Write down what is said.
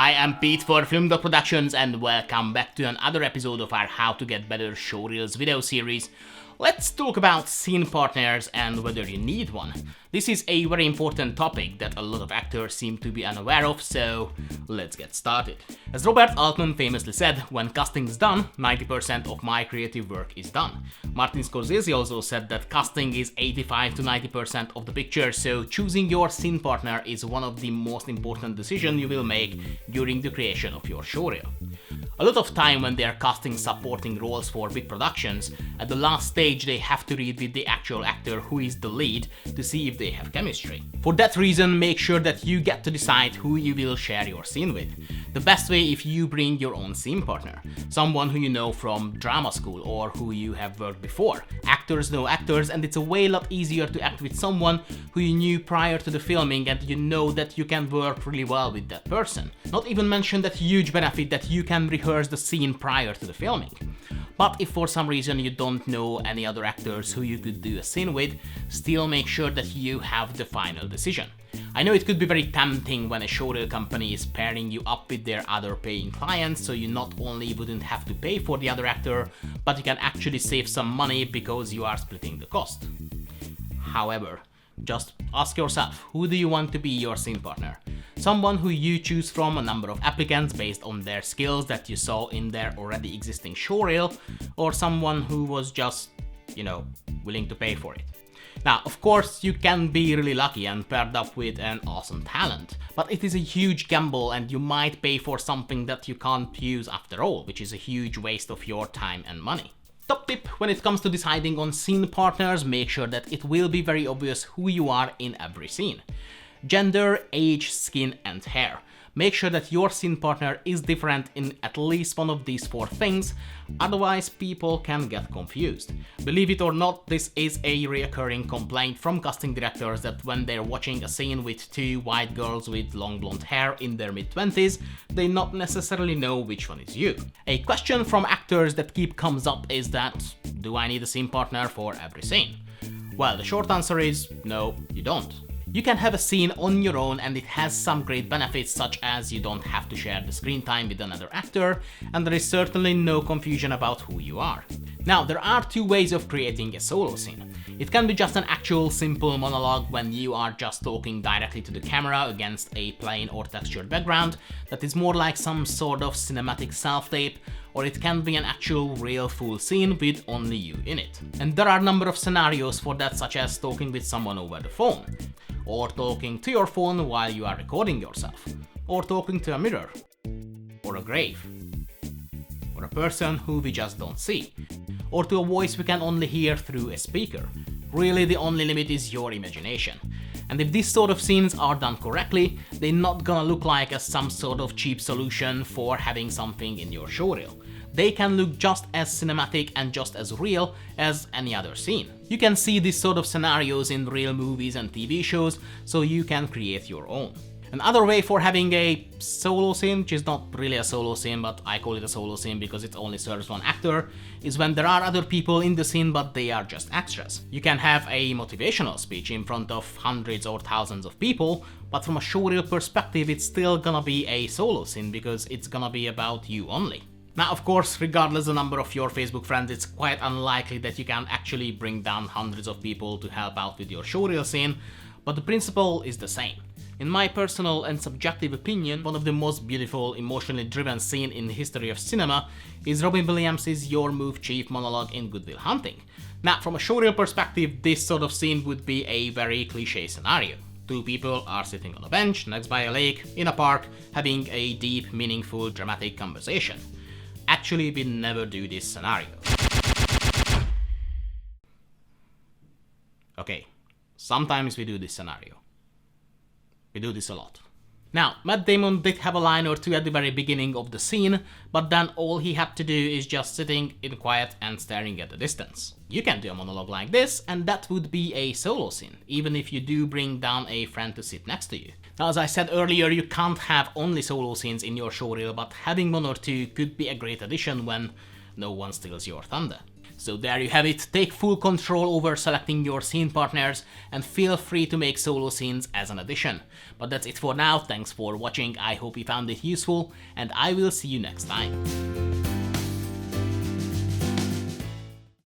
Hi, I'm Pete for Film Productions and welcome back to another episode of our How to Get Better Showreels video series. Let's talk about scene partners and whether you need one. This is a very important topic that a lot of actors seem to be unaware of, so let's get started. As Robert Altman famously said, when casting is done, 90% of my creative work is done. Martin Scorsese also said that casting is 85 to 90% of the picture, so choosing your scene partner is one of the most important decisions you will make during the creation of your showreel. A lot of time when they are casting supporting roles for big productions, at the last stage they have to read with the actual actor who is the lead to see if they have chemistry. For that reason, make sure that you get to decide who you will share your scene with. The best way if you bring your own scene partner, someone who you know from drama school or who you have worked before. Actors know actors and it's a way lot easier to act with someone who you knew prior to the filming and you know that you can work really well with that person. Not even mention that huge benefit that you can rehearse the scene prior to the filming. But if for some reason you don't know any other actors who you could do a scene with, still make sure that you have the final decision. I know it could be very tempting when a showreel company is pairing you up with their other paying clients, so you not only wouldn't have to pay for the other actor, but you can actually save some money because you are splitting the cost. However, just ask yourself, who do you want to be your scene partner? Someone who you choose from a number of applicants based on their skills that you saw in their already existing showreel, or someone who was just, willing to pay for it. Now, of course, you can be really lucky and paired up with an awesome talent, but it is a huge gamble and you might pay for something that you can't use after all, which is a huge waste of your time and money. Top tip when it comes to deciding on scene partners, make sure that it will be very obvious who you are in every scene. Gender, age, skin and hair. Make sure that your scene partner is different in at least one of these 4 things, otherwise people can get confused. Believe it or not, this is a recurring complaint from casting directors that when they're watching a scene with 2 white girls with long blonde hair in their mid-20s, they not necessarily know which one is you. A question from actors that comes up is that, do I need a scene partner for every scene? Well, the short answer is no, you don't. You can have a scene on your own and it has some great benefits, such as you don't have to share the screen time with another actor, and there is certainly no confusion about who you are. Now, there are 2 ways of creating a solo scene. It can be just an actual simple monologue when you are just talking directly to the camera against a plain or textured background that is more like some sort of cinematic self-tape, or it can be an actual real full scene with only you in it. And there are a number of scenarios for that, such as talking with someone over the phone, or talking to your phone while you are recording yourself, or talking to a mirror, or a grave, or a person who we just don't see, or to a voice we can only hear through a speaker. Really, the only limit is your imagination. And if these sort of scenes are done correctly, they're not gonna look like some sort of cheap solution for having something in your showreel. They can look just as cinematic and just as real as any other scene. You can see these sort of scenarios in real movies and TV shows, so you can create your own. Another way for having a solo scene, which is not really a solo scene, but I call it a solo scene because it only serves one actor, is when there are other people in the scene but they are just extras. You can have a motivational speech in front of hundreds or thousands of people, but from a showreel perspective it's still gonna be a solo scene because it's gonna be about you only. Now, of course, regardless the number of your Facebook friends, it's quite unlikely that you can actually bring down hundreds of people to help out with your showreel scene, but the principle is the same. In my personal and subjective opinion, one of the most beautiful, emotionally driven scene in the history of cinema is Robin Williams' Your Move Chief monologue in Good Will Hunting. Now, from a showreel perspective, this sort of scene would be a very cliché scenario. 2 people are sitting on a bench next by a lake in a park having a deep, meaningful, dramatic conversation. Actually, we never do this scenario. Okay, sometimes we do this scenario. We do this a lot. Now, Matt Damon did have a line or 2 at the very beginning of the scene, but then all he had to do is just sitting in quiet and staring at the distance. You can do a monologue like this, and that would be a solo scene, even if you do bring down a friend to sit next to you. Now, as I said earlier, you can't have only solo scenes in your showreel, but having 1 or 2 could be a great addition when no one steals your thunder. So there you have it, take full control over selecting your scene partners and feel free to make solo scenes as an addition. But that's it for now, thanks for watching, I hope you found it useful and I will see you next time.